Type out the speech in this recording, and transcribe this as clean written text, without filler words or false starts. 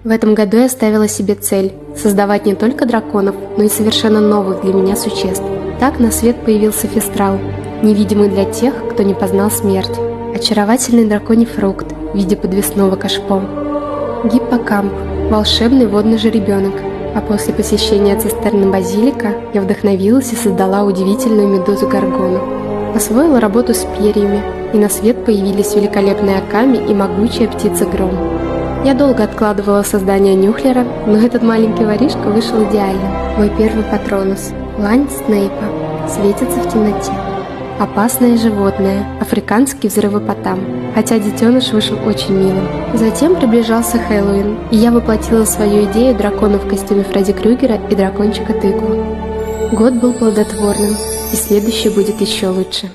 В этом году я ставила себе цель – создавать не только драконов, но и совершенно новых для меня существ. Так на свет появился Фестрал, невидимый для тех, кто не познал смерть. Очаровательный драконий фрукт в виде подвесного кашпо. Гиппокамп – волшебный водный жеребенок. А после посещения цистерны базилика я вдохновилась и создала удивительную медузу Горгону. Освоила работу с перьями, и на свет появились великолепные Аками и могучая птица Гром. Я долго откладывала создание Нюхлера, но этот маленький воришка вышел идеальным. Мой первый патронус – лань Снейпа, светится в темноте. Опасное животное, африканский взрывопотам, хотя детеныш вышел очень милым. Затем приближался Хэллоуин, и я воплотила свою идею дракона в костюме Фредди Крюгера и дракончика Тыкву. Год был плодотворным, и следующий будет еще лучше.